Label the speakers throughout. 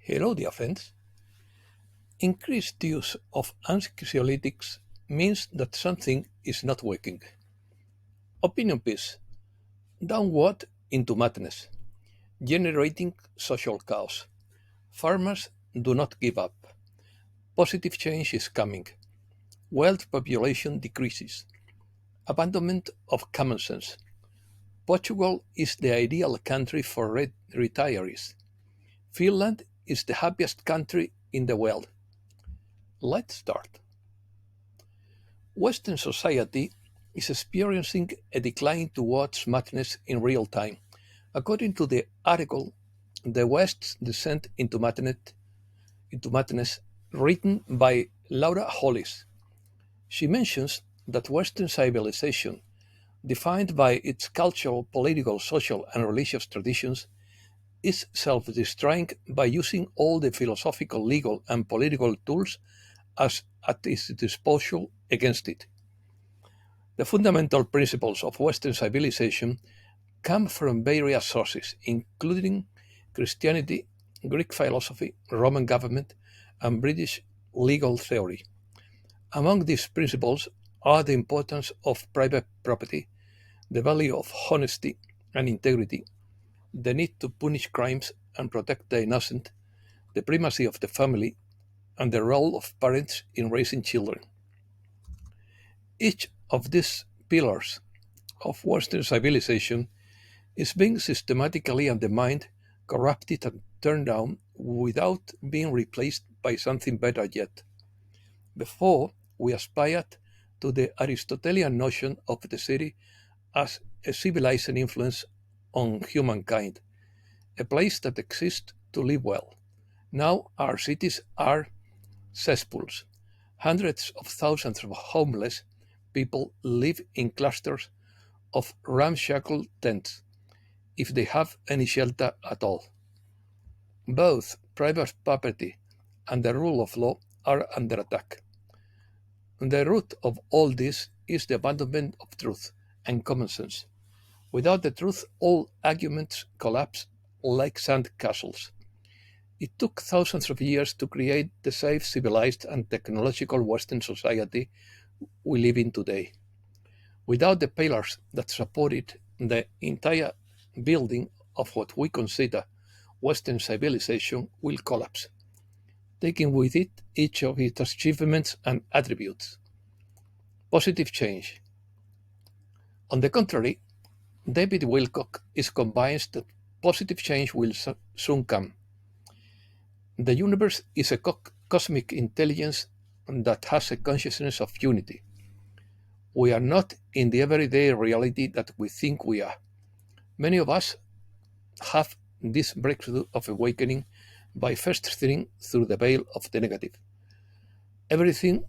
Speaker 1: Hello, dear friends. Increased use of anxiolytics means that something is not working. Opinion piece: downward into madness, generating social chaos. Farmers do not give up. Positive change is coming. World population decreases. Abandonment of common sense. Portugal is the ideal country for retirees. Finland is the happiest country in the world. Let's start. Western society is experiencing a decline towards madness in real time. According to the article The West's Descent into Madness, written by Laura Hollis, she mentions that Western civilization, defined by its cultural, political, social, and religious traditions, is self-destroying by using all the philosophical, legal, and political tools as at its disposal against it. The fundamental principles of Western civilization come from various sources, including Christianity, Greek philosophy, Roman government, and British legal theory. Among these principles are the importance of private property, the value of honesty and integrity, the need to punish crimes and protect the innocent, the primacy of the family, and the role of parents in raising children. Each of these pillars of Western civilization is being systematically undermined, corrupted, and turned down without being replaced by something better yet. Before, we aspired to the Aristotelian notion of the city as a civilizing influence on humankind, a place that exists to live well. Now our cities are cesspools. Hundreds of thousands of homeless people live in clusters of ramshackle tents, if they have any shelter at all. Both private property and the rule of law are under attack. The root of all this is the abandonment of truth and common sense. Without the truth, all arguments collapse like sand castles. It took thousands of years to create the safe, civilized, and technological Western society we live in today. Without the pillars that supported the entire building of what we consider Western civilization will collapse, taking with it each of its achievements and attributes. Positive change. On the contrary, David Wilcock is convinced that positive change will soon come. The universe is a cosmic intelligence that has a consciousness of unity. We are not in the everyday reality that we think we are. Many of us have this breakthrough of awakening by first seeing through the veil of the negative. Everything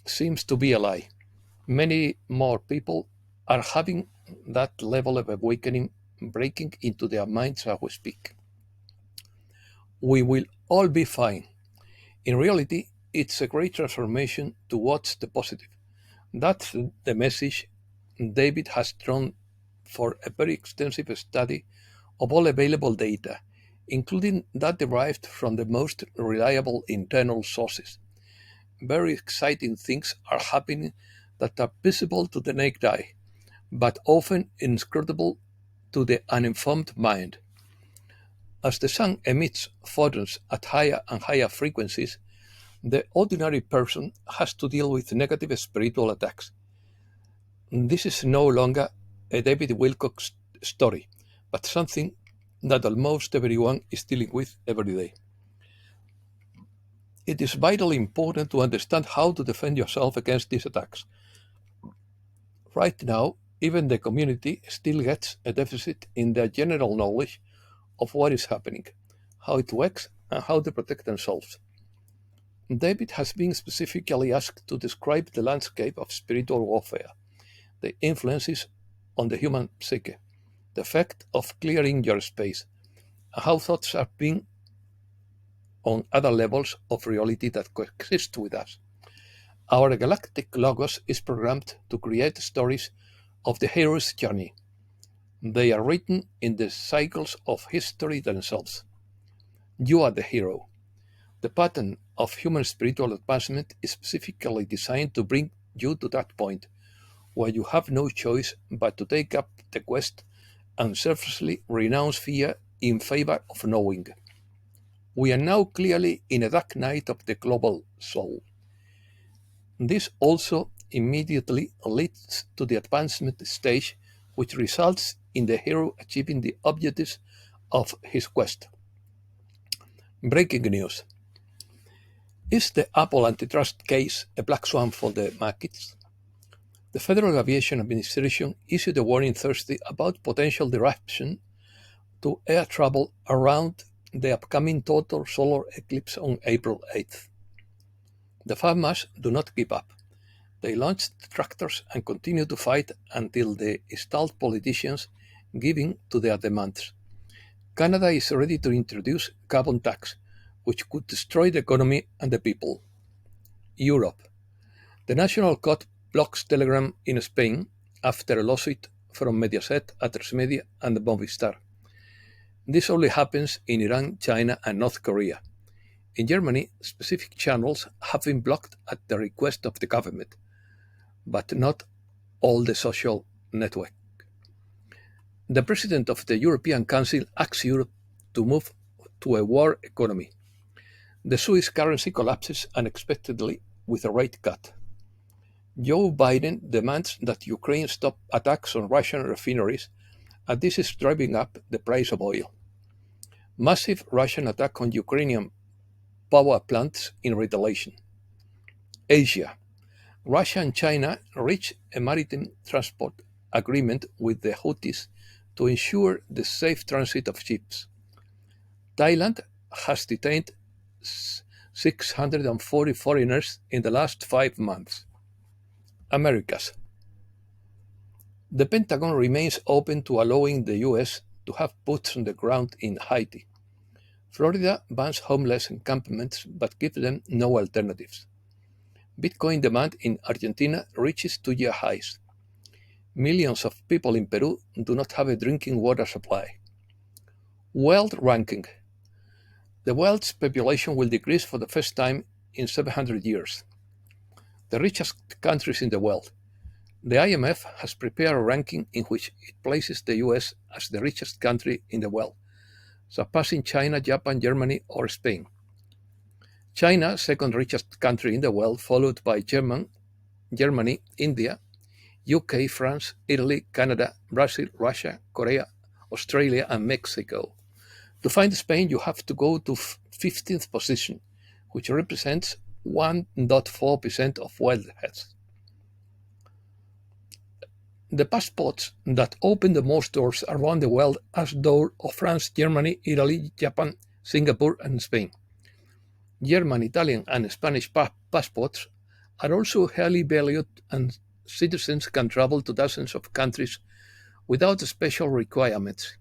Speaker 1: seems to be a lie. Many more people are having that level of awakening breaking into their minds as we speak. We will all be fine. In reality, it's a great transformation towards the positive. That's the message David has drawn for a very extensive study of all available data, including that derived from the most reliable internal sources. Very exciting things are happening that are visible to the naked eye, but often inscrutable to the uninformed mind. As the sun emits photons at higher and higher frequencies, the ordinary person has to deal with negative spiritual attacks. This is no longer a David Wilcock story, but something that almost everyone is dealing with every day. It is vitally important to understand how to defend yourself against these attacks. Right now, even the community still gets a deficit in their general knowledge of what is happening, how it works, and how to protect themselves. David has been specifically asked to describe the landscape of spiritual warfare, the influences on the human psyche, the effect of clearing your space, and how thoughts are being on other levels of reality that coexist with us. Our galactic logos is programmed to create stories of the hero's journey. They are written in the cycles of history themselves. You are the hero. The pattern of human spiritual advancement is specifically designed to bring you to that point where you have no choice but to take up the quest and selflessly renounce fear in favor of knowing. We are now clearly in a dark night of the global soul. This also immediately leads to the advancement stage, which results in the hero achieving the objectives of his quest. Breaking news. Is the Apple antitrust case a black swan for the markets? The Federal Aviation Administration issued a warning Thursday about potential disruption to air travel around the upcoming total solar eclipse on April 8th. The farmers do not give up. They launched tractors and continue to fight until the stalled politicians give in to their demands. Canada is ready to introduce carbon tax, which could destroy the economy and the people. Europe. The National Court blocks Telegram in Spain after a lawsuit from Mediaset, Atresmedia, and Movistar. This only happens in Iran, China, and North Korea. In Germany, specific channels have been blocked at the request of the government, but not all the social network. The President of the European Council asks Europe to move to a war economy. The Swiss currency collapses unexpectedly with a rate cut. Joe Biden demands that Ukraine stop attacks on Russian refineries, and this is driving up the price of oil. Massive Russian attack on Ukrainian power plants in retaliation. Asia. Russia and China reach a maritime transport agreement with the Houthis to ensure the safe transit of ships. Thailand has detained 640 foreigners in the last 5 months. Americas. The Pentagon remains open to allowing the U.S. to have boots on the ground in Haiti. Florida bans homeless encampments but gives them no alternatives. Bitcoin demand in Argentina reaches 2-year highs. Millions of people in Peru do not have a drinking water supply. World ranking. The world's population will decrease for the first time in 700 years. The richest countries in the world. The IMF has prepared a ranking in which it places the US as the richest country in the world, surpassing China, Japan, Germany, or Spain. China, second richest country in the world, followed by Germany, India, UK, France, Italy, Canada, Brazil, Russia, Korea, Australia, and Mexico. To find Spain, you have to go to 15th position, which represents 1.4% of world heads. The passports that open the most doors around the world are those of France, Germany, Italy, Japan, Singapore, and Spain. German, Italian, and Spanish passports are also highly valued, and citizens can travel to dozens of countries without special requirements.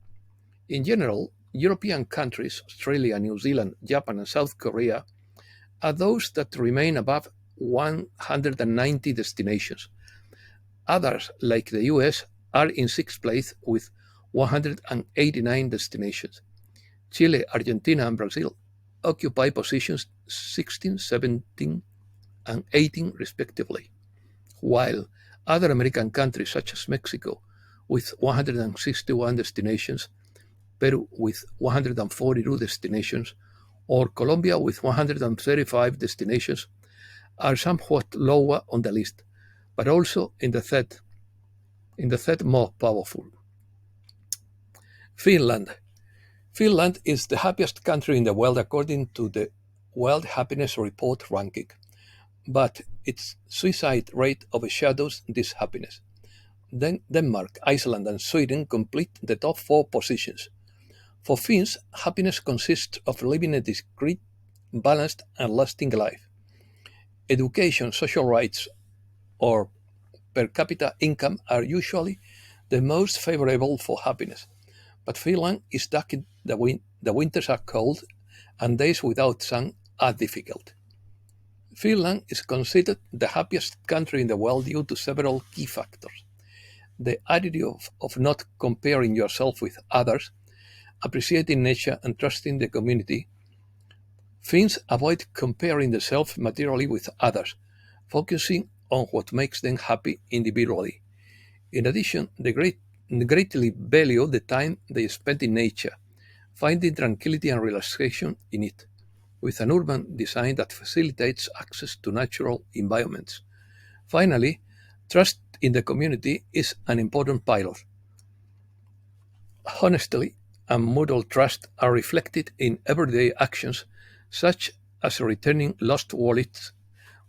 Speaker 1: In general, European countries, Australia, New Zealand, Japan, and South Korea, are those that remain above 190 destinations. Others, like the US, are in sixth place with 189 destinations. Chile, Argentina, and Brazil occupy positions 16, 17, and 18 respectively, while other American countries such as Mexico with 161 destinations, Peru with 142 destinations, or Colombia with 135 destinations are somewhat lower on the list, but also in the third more powerful. Finland. Finland is the happiest country in the world according to the World Happiness Report ranking, but its suicide rate overshadows this happiness. Denmark, Iceland, and Sweden complete the top 4 positions. For Finns, happiness consists of living a discreet, balanced, and lasting life. Education, social rights, or per capita income are usually the most favorable for happiness, but Finland is dark in the winters are cold, and days without sun are difficult. Finland is considered the happiest country in the world due to several key factors. The attitude of not comparing yourself with others, appreciating nature and trusting the community, Finns avoid comparing themselves materially with others, focusing on what makes them happy individually. In addition, they greatly value the time they spend in nature, finding tranquility and relaxation in it, with an urban design that facilitates access to natural environments. Finally, trust in the community is an important pillar. Honesty and mutual trust are reflected in everyday actions such as returning lost wallets,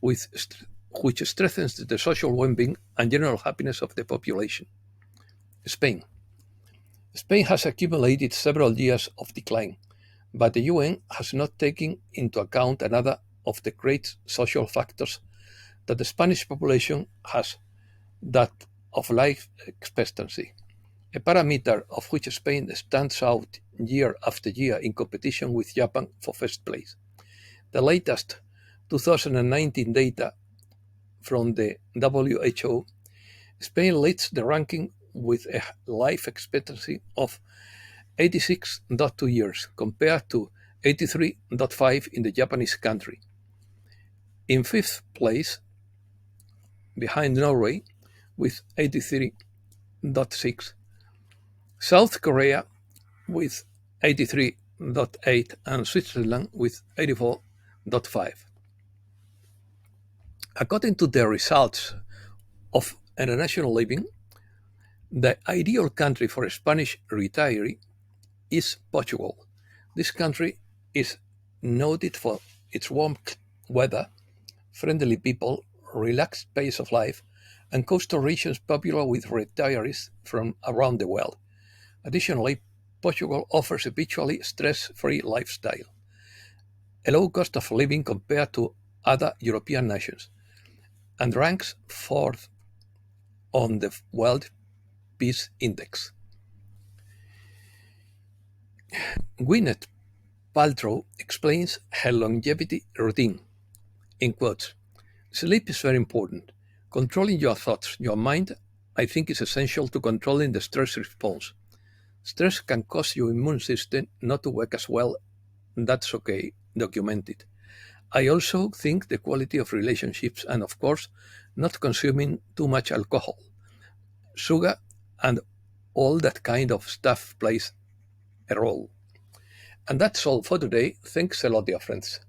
Speaker 1: with which strengthens the social well-being and general happiness of the population. Spain. Spain has accumulated several years of decline, but the UN has not taken into account another of the great social factors that the Spanish population has, that of life expectancy, a parameter of which Spain stands out year after year in competition with Japan for first place. The latest 2019 data from the WHO, Spain leads the ranking with a life expectancy of 86.2 years compared to 83.5 in the Japanese country. In fifth place, behind Norway with 83.6, South Korea with 83.8, and Switzerland with 84.5. According to the results of International Living, the ideal country for a Spanish retiree is Portugal. This country is noted for its warm weather, friendly people, relaxed pace of life, and coastal regions popular with retirees from around the world. Additionally, Portugal offers a virtually stress-free lifestyle, a low cost of living compared to other European nations, and ranks fourth on the World Peace Index. Gwyneth Paltrow explains her longevity routine in quotes. Sleep is very important. Controlling your thoughts, your mind, I think is essential to controlling the stress response. Stress can cause your immune system not to work as well. That's okay, documented. I also think the quality of relationships and, of course, not consuming too much alcohol, sugar, and all that kind of stuff plays a role. And that's all for today. Thanks a lot, dear friends.